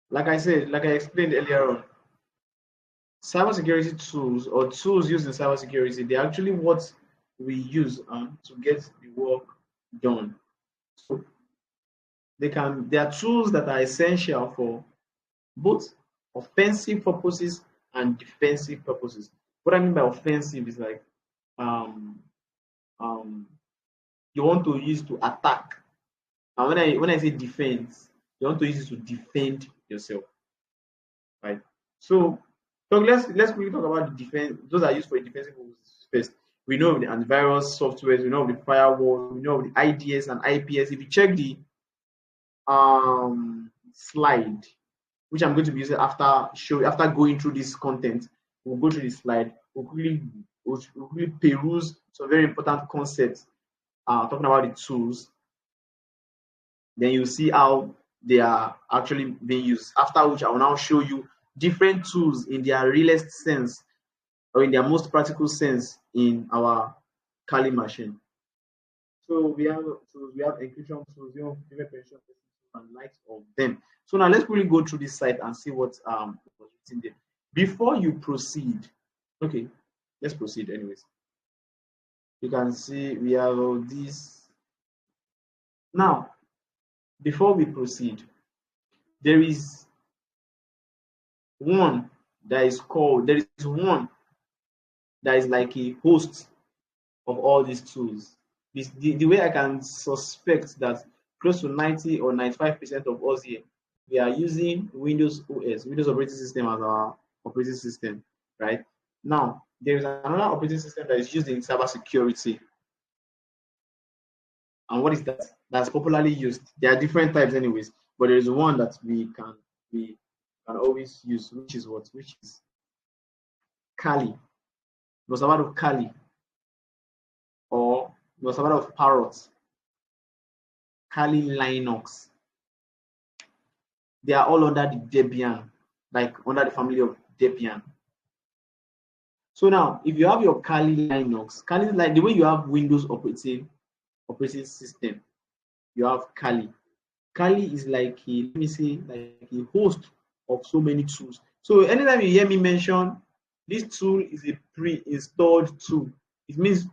Like I said, like I explained earlier on, cybersecurity tools or tools used in cybersecurity, they're actually what we use to get the work done. So they are tools that are essential for both offensive purposes and defensive purposes. What I mean by offensive is like um, um, you want to use to attack. And when I say defense, you want to use it to defend yourself, right? So, let's quickly talk about the defense. Those are used for defensive purposes first. We know of the antivirus softwares, we know of the firewall, we know of the IDS and IPS. If you check the slide, which I'm going to be using after going through this content, we'll go through the slide. We'll quickly peruse some very important concepts. Talking about the tools, then you see how they are actually being used. After which, I will now show you different tools in their realest sense or in their most practical sense in our Kali machine. So we have encryption tools, different penetration tools, and likes of them. So now let's really go through this site and see what was written there. Before you proceed, okay, let's proceed anyways. You can see we have all these. Now, before we proceed, there is one there is one that is like a host of all these tools. The way I can suspect that close to 90 or 95% of us here, we are using Windows OS, Windows operating system, as our operating system, right? Now, there is another operating system that is used in cybersecurity. And what is that? That's popularly used. There are different types, anyways, but there is one that we can always use, which is what? Which is Kali. It was about Kali, or it was about Parrot, Kali Linux. They are all under the Debian, like under the family of Debian. So now, if you have your Kali Linux, Kali, like the way you have Windows operating system, you have Kali. Kali is like let me say, like a host of so many tools. So anytime you hear me mention this tool is a pre-installed tool, it means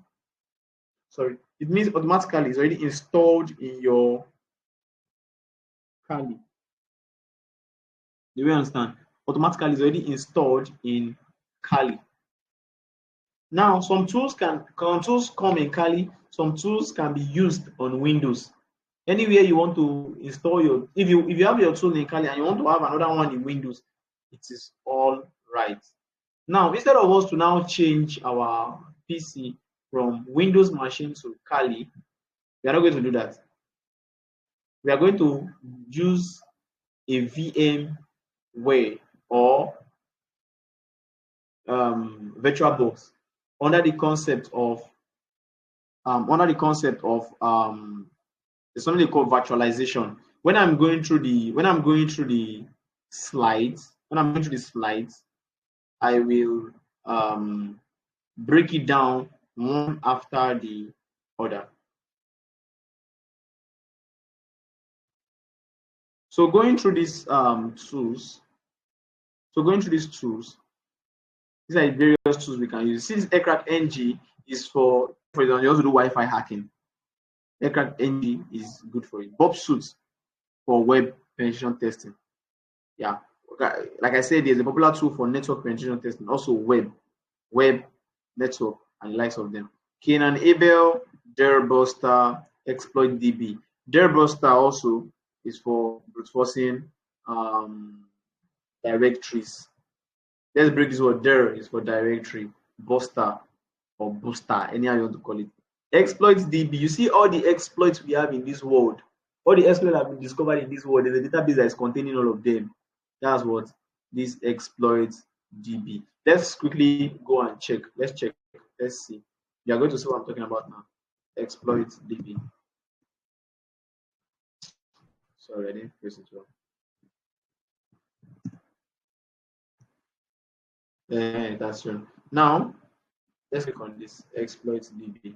automatically it's already installed in your Kali. Do you understand? Automatically it's already installed in Kali. Now, some tools come in Kali, some tools can be used on Windows. Anywhere you want to install if you have your tool in Kali and you want to have another one in Windows, it is all right. Now, instead of us to now change our PC from Windows machine to Kali, we are not going to do that. We are going to use a VMware or VirtualBox under the concept of there's something called virtualization. When I'm going through the slides, I will break it down one after the other. So going through these tools, these are the various tools we can use. Since Aircraft NG is for example, you also do Wi-Fi hacking. Aircraft NG is good for it. Bob Suits for web penetration testing. Yeah, okay. Like I said, there's a popular tool for network penetration testing, also web network, and the likes of them. Kenan Abel, Buster, Exploit DB. Buster also is for brute forcing directories. Let's break this word. Is for directory, Buster or Booster, anyhow you want to call it. Exploit DB. You see all the exploits we have in this world. All the exploits have been discovered in this world. There's a database that is containing all of them. That's what this exploit DB. Let's quickly go and check. Let's check. Let's see. You are going to see what I'm talking about now. Exploit DB. Sorry, I didn't press it well. That's true. Now, let's click on this exploit DB.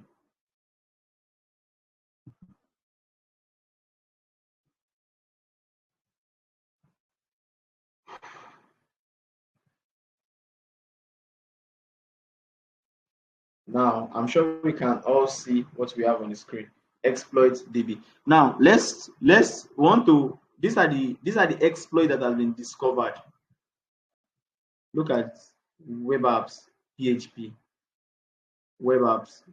Now, I'm sure we can all see what we have on the screen. Exploit DB. Now, let's want to. These are the exploits that have been discovered. Look at web apps, PHP, web apps,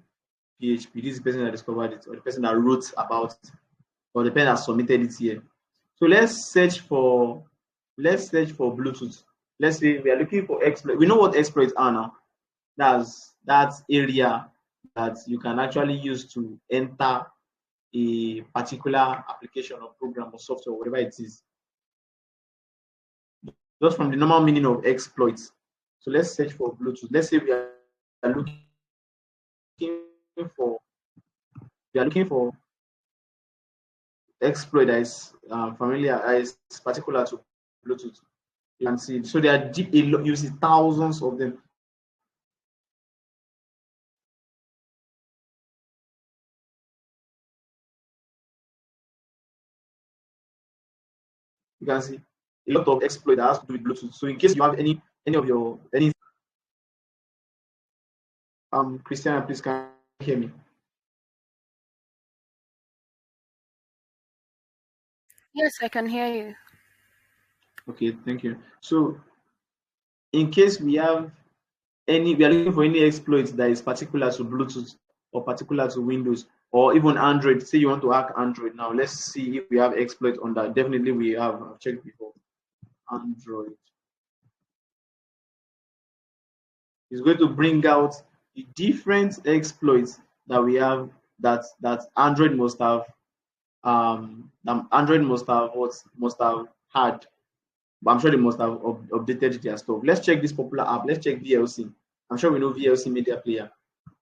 PHP. This is the person that discovered it, or the person that wrote about it, or the person that submitted it here. So let's search for Bluetooth. Let's say we are looking for exploit. We know what exploits are now. That's that area that you can actually use to enter a particular application or program or software, whatever it is, just from the normal meaning of exploits. So let's search for Bluetooth. Let's say looking for we are looking for exploit that is familiar, that is particular to Bluetooth. You can see. So there are you see thousands of them. You can see a lot of exploit that has to do with Bluetooth. So in case you have any of your any Christiana, please can you hear me? Yes, I can hear you. Okay, thank you. So in case we are looking for any exploit that is particular to Bluetooth or particular to Windows or even Android. Say you want to hack Android now. Let's see if we have exploit on that. Definitely we have. I've checked before. Android is going to bring out the different exploits that we have that Android must have Android must have had. But I'm sure they must have updated their stuff. Let's check this popular app. Let's check VLC. I'm sure we know VLC media player.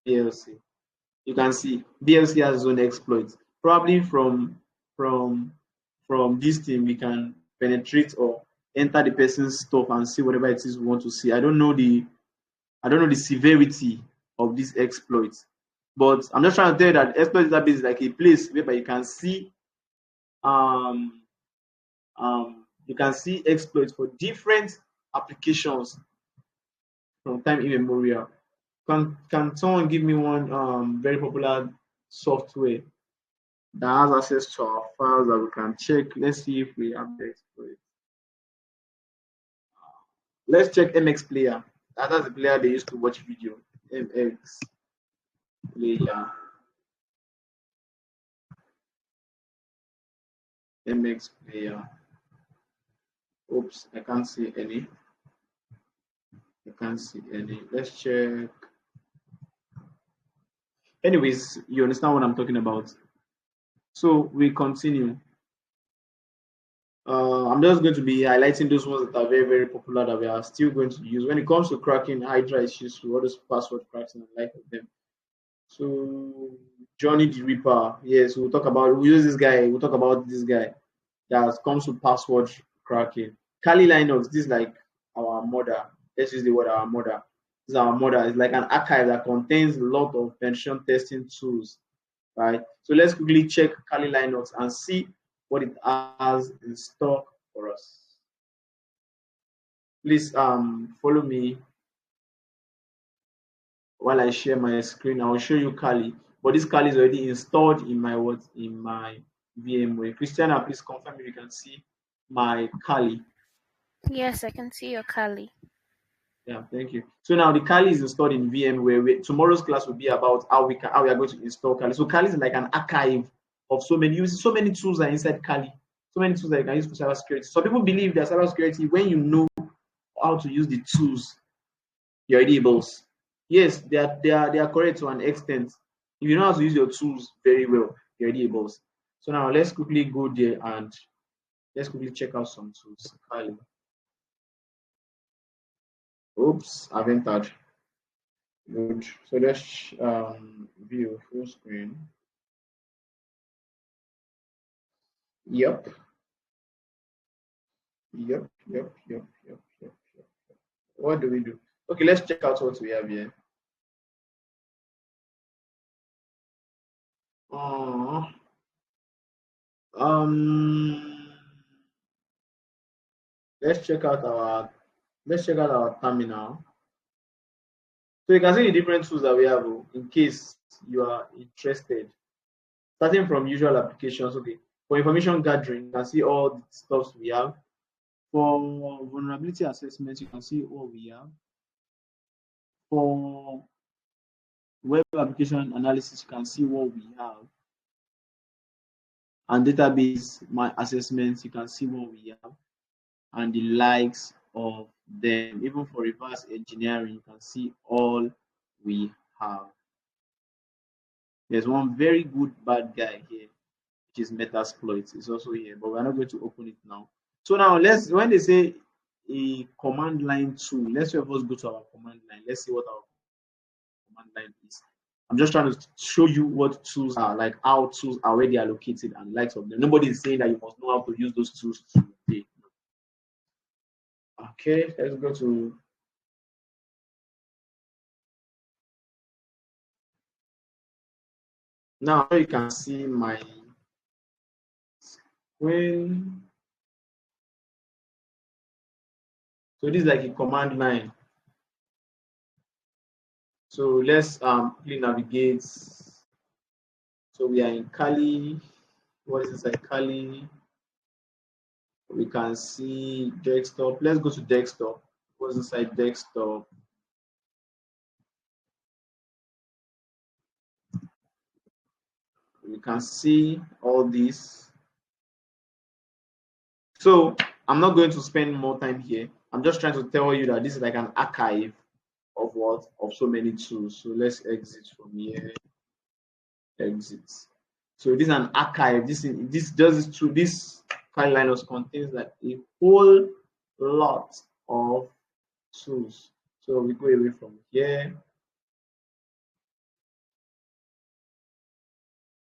VLC. You can see VLC has its own exploits. Probably from this thing we can penetrate or enter the person's stuff and see whatever it is we want to see. I don't know the severity of these exploits, but I'm just trying to tell you that exploit database is like a place whereby um you can see exploits for different applications from time immemorial. Can someone give me one very popular software that has access to our files that we can check? Let's see if we have the exploit. Let's check MX Player. That's the player they used to watch video. MX Player. MX Player. Oops, I can't see any. I can't see any. Let's check. Anyways, you understand what I'm talking about. So we continue. I'm just going to be highlighting those ones that are very, very popular that we are still going to use. When it comes to cracking Hydra issues, all those password cracks and the like of them. So Johnny the Ripper, yes, we'll use this guy, we'll talk about this guy that comes to password cracking. Kali Linux, this is like our mother. Let's use the word our mother. This is our mother. It's like an archive that contains a lot of penetration testing tools, right? So let's quickly check Kali Linux and see what it has in stock for us. Please follow me while I share my screen. I will show you Kali, but this Kali is already installed in my VMware. Christiana, please confirm if you can see my Kali. Yes, I can see your Kali. Yeah, thank you. So now the Kali is installed in VMware. Tomorrow's class will be about how we are going to install Kali. So Kali is like an archive of so many tools are inside Kali. So many tools that you can use for cybersecurity. Some people believe that cybersecurity, when you know how to use the tools, you're already a boss. Yes, they are correct to an extent. If you know how to use your tools very well, you're already a boss. So now let's quickly go there and let's quickly check out some tools. Kali. Oops, I've entered. Good. So let's view full screen. Yep. Yep. Yep. Yep. Yep. Yep. Yep. What do we do? Okay, let's check out what we have here. Uh, um, let's check out our terminal. So you can see the different tools that we have in case you are interested. Starting from usual applications, okay. For information gathering, you can see all the stuff we have. For vulnerability assessment, you can see what we have. For web application analysis, you can see what we have. And database my assessments, you can see what we have and the likes of them. Even for reverse engineering, you can see all we have. There's one very good bad guy here, which is Metasploit. It's also here, but we're not going to open it now. So now when they say a command line tool, let's first go to our command line. Let's see what our command line is. I'm just trying to show you what tools are, like how tools are already allocated and likes of them. Nobody is saying that you must know how to use those tools today. Okay, let's go to now. You can see my screen. So this is like a command line. So let's quickly navigate. So we are in Kali. What is inside Kali? We can see desktop. Let's go to desktop. What's inside desktop? We can see all this. So I'm not going to spend more time here. I'm just trying to tell you that this is like an archive of what? Of so many tools. So let's exit from here. Exit. So this is an archive. This does this through this file Linux contains like a whole lot of tools. So we go away from here.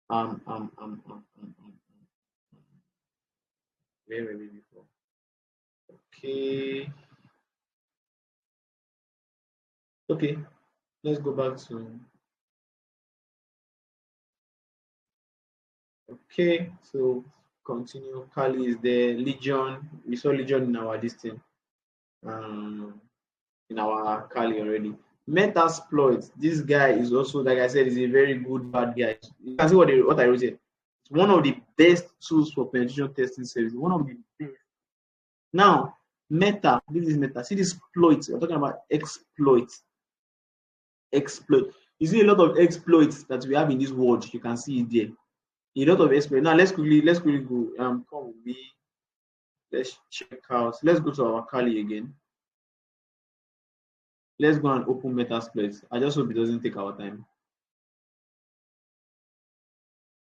Where were we before? Okay. Okay. Let's go back to. Okay. So continue. Kali is there. Legion. We saw Legion in our listing. In our Kali already. Metasploit. This guy is also, like I said, is a very good bad guy. You can see what I wrote here. It's one of the best tools for penetration testing service. One of the best. Now, Meta. This is Meta. See this exploit. We're talking about exploit. Exploit. You see a lot of exploits that we have in this world. You can see it there. A lot of exploits. Now let's quickly go. Come with me. Let's check out. Let's go to our Kali again. Let's go and open Metasploit. I just hope it doesn't take our time.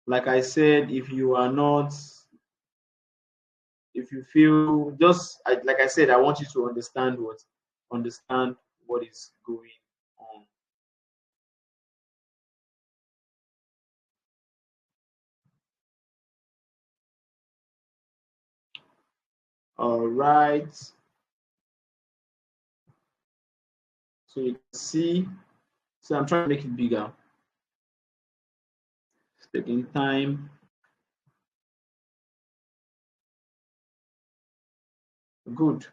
Like I said, if you feel just like I said, I want you to understand what is going on. All right. So you can see. So I'm trying to make it bigger. It's taking time. Good.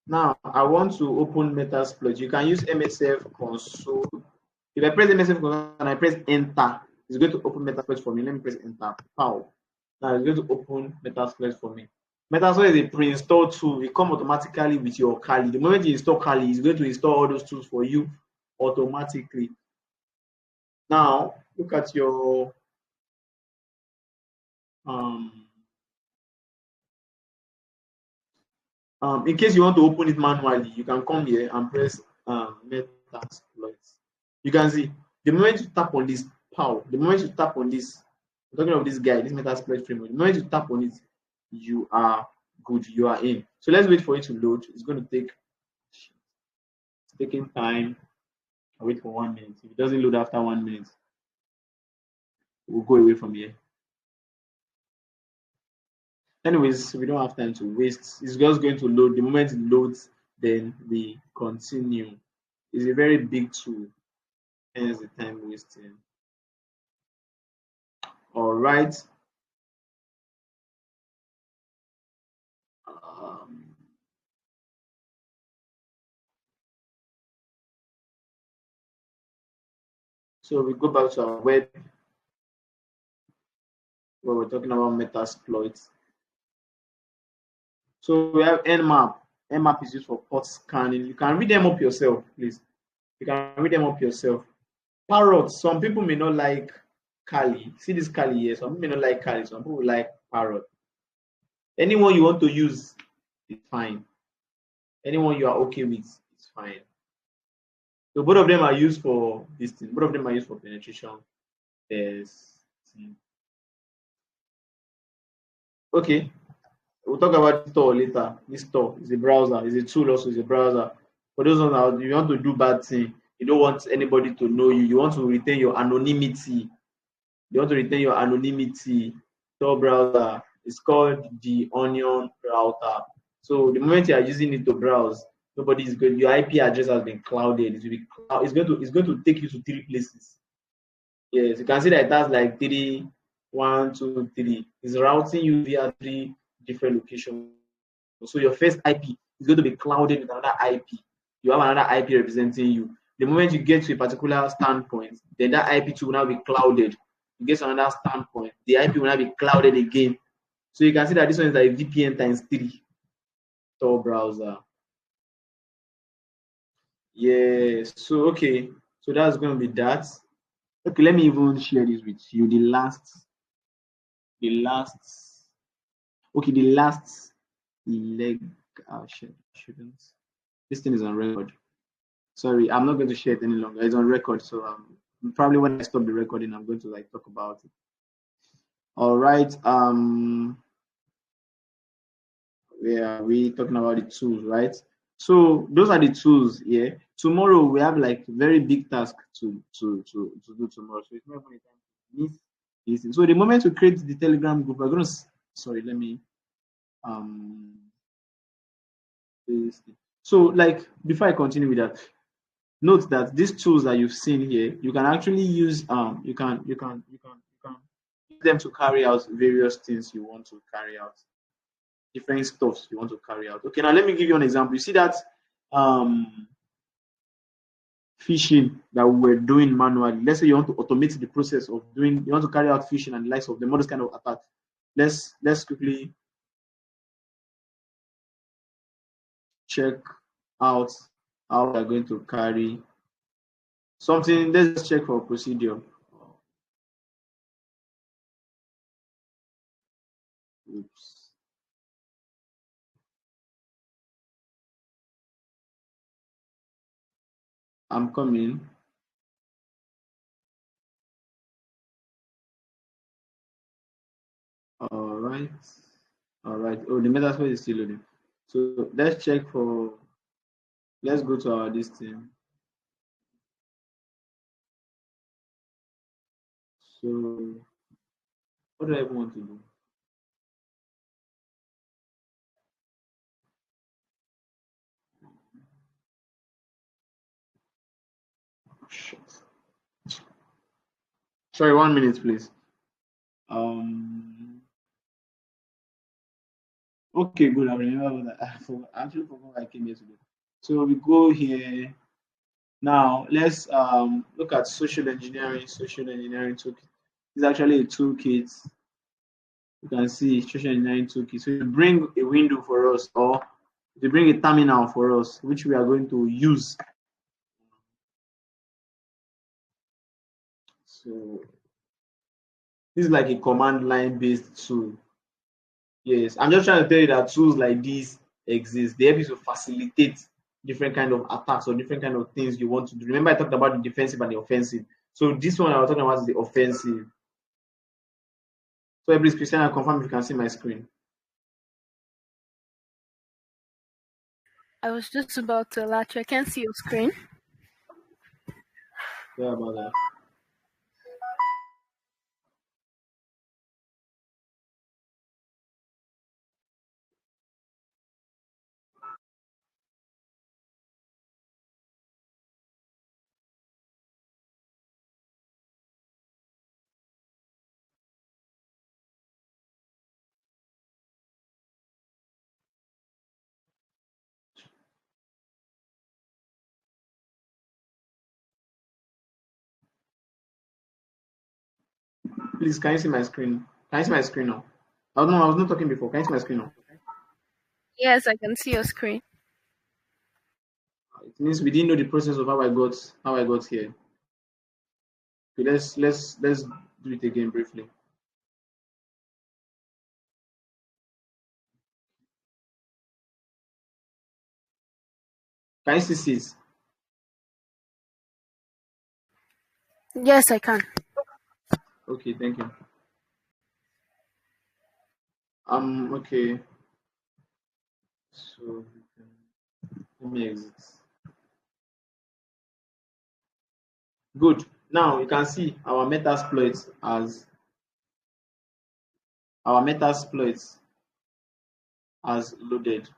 Now I want to open Metasploit. You can use MSF console. If I press MSF console and I press enter, it's going to open Metasploit for me. Let me press enter. Pow. Now it's going to open Metasploit for me. Metasploit is a pre-installed tool. It comes automatically with your Kali. The moment you install Kali, it's going to install all those tools for you automatically. Now look at your in case you want to open it manually, you can come here and press Metasploit. You can see the moment you tap on this, pow, the moment you tap on this, I'm talking of this guy, this Metasploit framework, the moment you tap on it, you are good, you are in. So let's wait for it to load. It's going to take, it's taking time. I'll wait for 1 minute. If it doesn't load after 1 minute, we'll go away from here. Anyways, we don't have time to waste. It's just going to load. The moment it loads, then we continue. It's a very big tool, hence the time wasting. All right. So we go back to our web where we're talking about metasploits. So we have Nmap. Nmap is used for port scanning. You can read them up yourself, please. You can read them up yourself. Parrot. Some people may not like Kali. See this Kali here. Some people may not like Kali. Some people like Parrot. Anyone you want to use is fine. Anyone you are okay with is fine. So both of them are used for this thing. Both of them are used for penetration testing. Okay, we'll talk about Tor later. This Tor is a browser, is a tool also, is a browser. For those ones out, you want to do bad thing, you don't want anybody to know you. You want to retain your anonymity. You want to retain your anonymity. Tor browser is called the Onion router. So the moment you are using it to browse, nobody is good. Your IP address has been clouded. It's going to take you to 3 places. Yes, you can see that it has like 3, 1, 2, 3. It's routing you via 3 different locations. So your first IP is going to be clouded with another IP. You have another IP representing you. The moment you get to a particular standpoint, then that IP2 will now be clouded. You get to another standpoint, the IP will now be clouded again. So you can see that this one is like VPN times 3 Tor browser. Yes. So okay. So that's going to be that. Okay, let me even share this with you. The last okay, the last leg. Shouldn't. This thing is on record. Sorry, I'm not going to share it any longer. It's on record, so probably when I stop the recording, I'm going to like talk about it. All right. We talking about the tools, right? So those are the tools. Yeah. Tomorrow we have like very big task to do tomorrow. So it's not even time to miss this. So the moment we create the Telegram group, we're gonna. Sorry, let me um. So like before I continue with that, note that these tools that you've seen here, you can actually use you can use them to carry out various things you want to carry out, different stuffs you want to carry out. Okay, now let me give you an example. You see that um phishing that we were doing manually. Let's say you want to automate the process of doing, you want to carry out phishing and the likes of them, all those kind of attacks. Let's quickly check out how we are going to carry something. Let's check for procedure. Oops. I'm coming. All right. All right. Oh, the Metaspace is still loading. So let's check for, let's go to our this thing. So what do I even want to do? Shit. Sorry, 1 minute, please. Okay, good. I remember that. I actually forgot I came here today. So we go here. Now let's look at social engineering. Social engineering toolkit. It's actually a toolkit. You can see social engineering toolkit. So you bring a window for us, or you bring a terminal for us, which we are going to use. So this is like a command line based tool. Yes, I'm just trying to tell you that tools like these exist. They help you to facilitate different kind of attacks or different kind of things you want to do. Remember, I talked about the defensive and the offensive. So this one I was talking about is the offensive. So please, Christiana, confirm if you can see my screen. I was just about to latch. I can't see your screen. Yeah, about that. please, can you see my screen? Can you see my screen now? Oh no, I was not talking before. Can you see my screen now? Yes, I can see your screen. It means we didn't know the process of how I got here. Okay, let's do it again briefly. Can you see it? Yes, I can. Okay, thank you. Okay. So let me exit. Good. Now you can see our metasploit as loaded.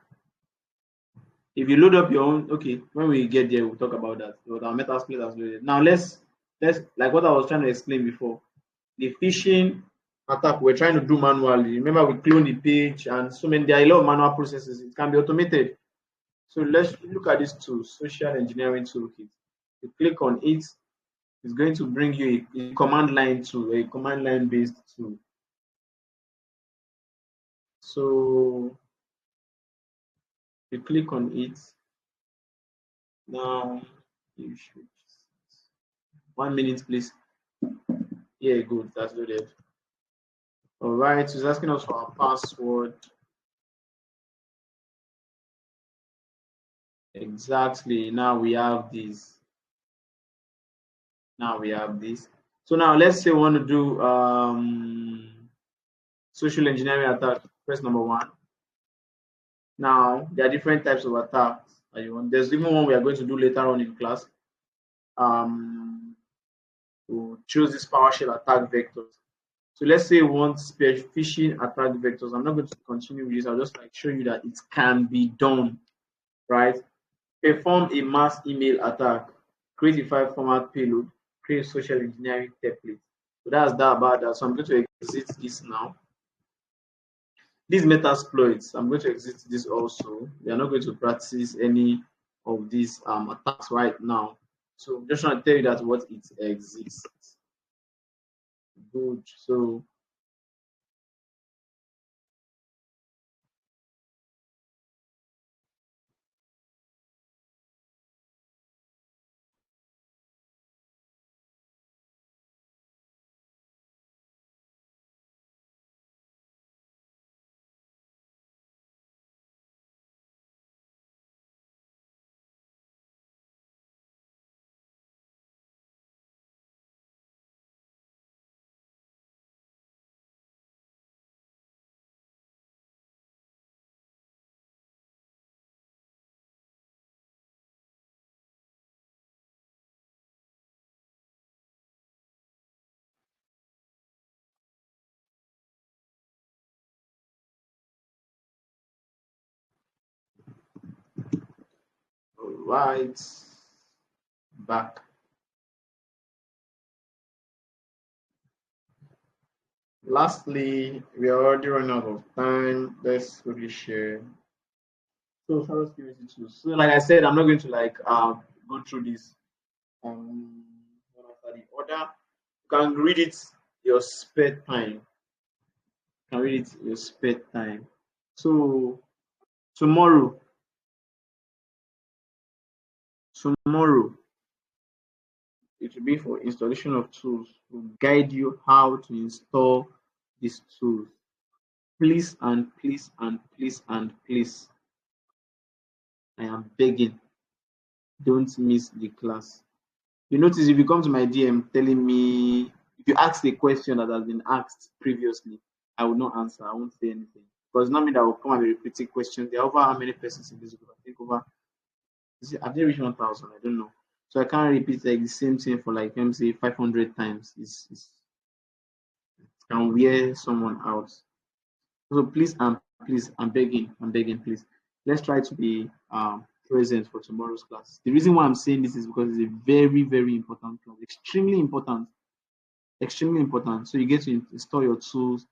If you load up your own, okay, when we get there, we'll talk about that. But our metasploit has loaded. Now let's like what I was trying to explain before. The phishing attack we're trying to do manually. Remember, we clone the page and so many. There are a lot of manual processes. It can be automated. So let's look at this tool, social engineering toolkit. You click on it, it's going to bring you a command line tool, a command line based tool. So you click on it. Now you should 1 minute, please. Yeah, good. That's loaded. All right. So it's asking us for our password. Exactly. Now we have this. Now we have this. So now let's say we want to do social engineering attack. Press number 1. Now there are different types of attacks that you want. There's even one we are going to do later on in class. We'll choose this PowerShell attack vectors. So let's say we want phishing attack vectors. I'm not going to continue with this. I'll just like show you that it can be done, right? Perform a mass email attack, create a file format payload, create a social engineering template. So that's that about that. So I'm going to exit this now. These metasploits, I'm going to exit this also. We are not going to practice any of these attacks right now. So I'm just trying to tell you that what it exists. Good. So all right, back. Lastly, we are already running out of time. Let's quickly share. So cybersecurity tools. So like I said, I'm not going to like go through this one after the other. You can read it your spare time. You can read it your spare time. So tomorrow, tomorrow it will be for installation of tools to guide you how to install these tools. Please and please and please and please, I am begging, don't miss the class. You notice if you come to my DM telling me, if you ask a question that has been asked previously, I will not answer. I won't say anything. Because not me that will come and be repeating questions. There are over how many persons in this group? I think over, have they reached 1,000? I don't know. So I can't repeat like the same thing for like, let me say, 500 times. It can wear someone out. So please, please, I'm begging, please. Let's try to be present for tomorrow's class. The reason why I'm saying this is because it's a very, very important class, extremely important, extremely important. So you get to install your tools,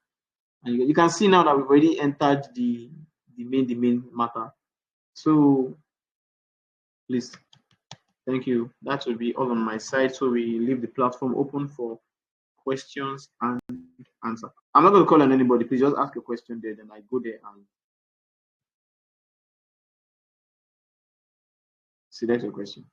and you can see now that we've already entered the main matter. So please, thank you. That will be all on my side. So we leave the platform open for questions and answer. I'm not going to call on anybody. Please just ask a question there, then I go there and select your question.